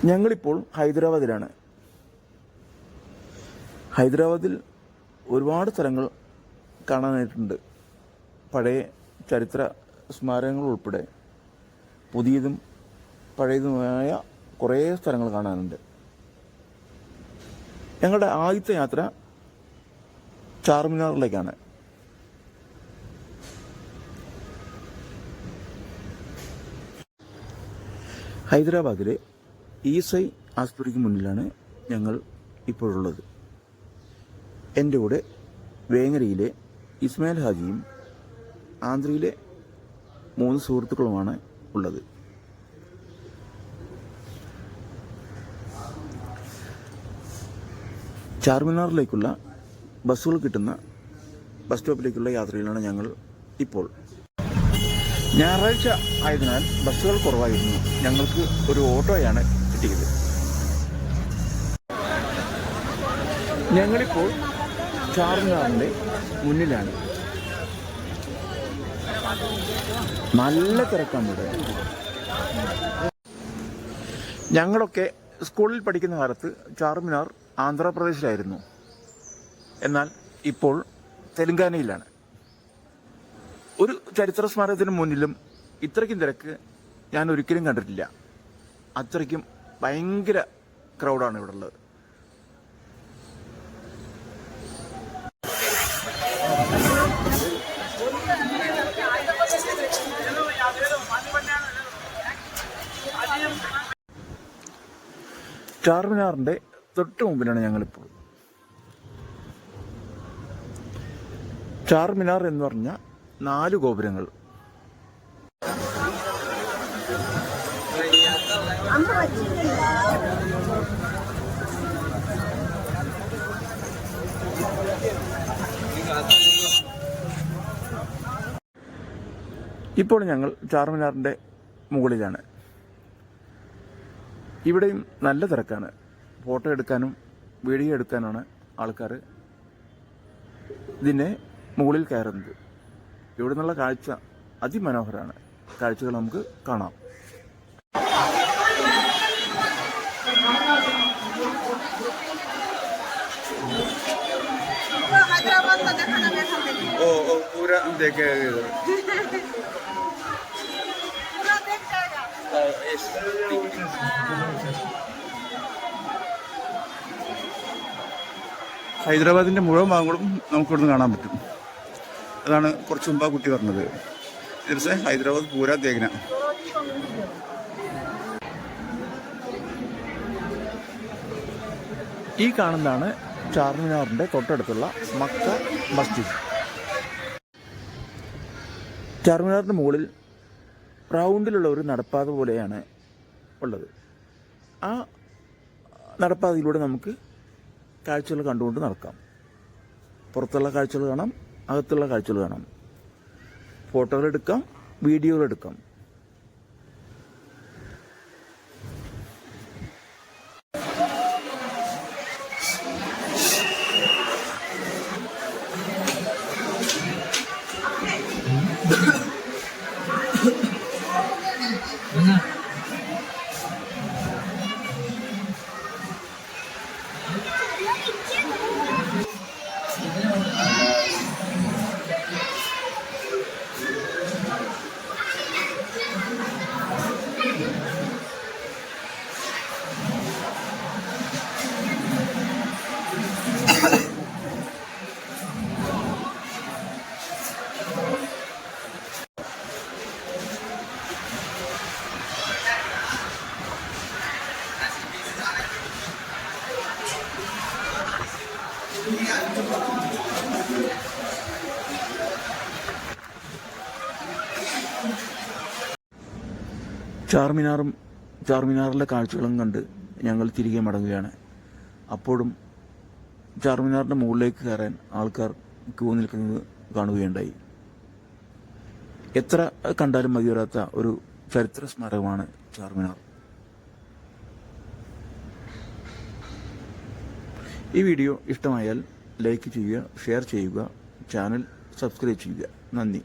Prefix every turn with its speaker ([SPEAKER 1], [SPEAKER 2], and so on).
[SPEAKER 1] ഞങ്ങളിപ്പോൾ ഹൈദരാബാദിലാണ്. ഹൈദരാബാദിൽ ഒരുപാട് സ്ഥലങ്ങൾ കാണാനായിട്ടുണ്ട്. പഴയ ചരിത്ര സ്മാരകങ്ങൾ ഉൾപ്പെടെ പുതിയതും പഴയതുമായ കുറേ സ്ഥലങ്ങൾ കാണാനുണ്ട്. ഞങ്ങളുടെ ആദ്യത്തെ യാത്ര ചാർമിനാറിലേക്കാണ്. ഹൈദരാബാദിലെ ഈസൈ ആസ്പത്രിക്ക് മുന്നിലാണ് ഞങ്ങൾ ഇപ്പോഴുള്ളത്. എൻ്റെ കൂടെ വേങ്ങരയിലെ ഇസ്മായിൽ ഹാജിയും ആന്ധ്രയിലെ 3 സുഹൃത്തുക്കളുമാണ് ഉള്ളത്. ചാർമിനാറിലേക്കുള്ള ബസ്സുകൾ കിട്ടുന്ന ബസ് സ്റ്റോപ്പിലേക്കുള്ള യാത്രയിലാണ് ഞങ്ങൾ ഇപ്പോൾ. ഞായറാഴ്ച ആയതിനാൽ ബസ്സുകൾ കുറവായിരുന്നു. ഞങ്ങൾക്ക് ഒരു ഓട്ടോയാണ് കിട്ടിയത്. ഞങ്ങളിപ്പോൾ ചാർമിനാറിൻ്റെ മുന്നിലാണ്. നല്ല തിരക്കാണ് ഇവിടെ. ഞങ്ങളൊക്കെ സ്കൂളിൽ പഠിക്കുന്ന കാലത്ത് ചാർമിനാർ ആന്ധ്രാപ്രദേശിലായിരുന്നു. എന്നാൽ ഇപ്പോൾ തെലങ്കാനയിലാണ്. ഒരു ചരിത്ര സ്മാരകത്തിന് മുന്നിലും ഇത്രയ്ക്കും തിരക്ക് ഞാൻ ഒരിക്കലും കണ്ടിട്ടില്ല. അത്രയ്ക്കും ഭയങ്കര ക്രൗഡാണ് ഇവിടെ ഉള്ളത്. ചാർമിനാറിന്റെ തൊട്ട് മുമ്പിലാണ് ഞങ്ങളിപ്പോൾ. ചാർമിനാർ എന്ന് പറഞ്ഞ 4 ഗോപുരങ്ങൾ. ഇപ്പോൾ ഞങ്ങൾ ചാർമിനാറിന്റെ മുകളിലാണ്. ഇവിടെയും നല്ല തിരക്കാണ്. ഫോട്ടോ എടുക്കാനും വീഡിയോ എടുക്കാനാണ് ആൾക്കാർ ഇതിൻ്റെ മുകളിൽ കയറുന്നത്. ഇവിടെ നിന്നുള്ള കാഴ്ച അതിമനോഹരമാണ്. കാഴ്ചകൾ നമുക്ക് കാണാം. पूरा देखेगा ഹൈദരാബാദിന്റെ മുഴുവൻ ഭാഗങ്ങളും നമുക്കിവിടുന്ന് കാണാൻ പറ്റും. അതാണ് കുറച്ച് മുമ്പ് ആ കുട്ടി പറഞ്ഞത്. ഇതിർസെ ഹൈദരാബാദ് പൂരാ ദേഖന. ഈ കാണുന്നതാണ് ചാർമിനാറിന്റെ തൊട്ടടുത്തുള്ള മക്ക മസ്ജിദ്. ചാർമിനാറിന്റെ മുകളിൽ റൗണ്ടിലുള്ള ഒരു നടപ്പാത പോലെയാണ് ഉള്ളത്. ആ നടപ്പാതയിലൂടെ നമുക്ക് കാഴ്ചകൾ കണ്ടുകൊണ്ട് നടക്കാം. പുറത്തുള്ള കാഴ്ചകൾ കാണാം, അകത്തുള്ള കാഴ്ചകൾ കാണാം. ഫോട്ടോകൾ എടുക്കാം, വീഡിയോകൾ എടുക്കാം. ചാർമിനാറിലെ കാഴ്ചകളും കണ്ട് ഞങ്ങൾ തിരികെ മടങ്ങുകയാണ്. അപ്പോഴും ചാർമിനാറിന്റെ മുകളിലേക്ക് കയറാൻ ആൾക്കാർ ക്യൂ നിൽക്കുന്നത് കാണുകയുണ്ടായി. എത്ര കണ്ടാലും മതിവരാത്ത ഒരു ചരിത്ര സ്മാരകമാണ് ചാർമിനാർ. ഈ വീഡിയോ ഇഷ്ടമായാൽ ലൈക്ക് ചെയ്യുക, ഷെയർ ചെയ്യുക, ചാനൽ സബ്സ്ക്രൈബ് ചെയ്യുക. നന്ദി.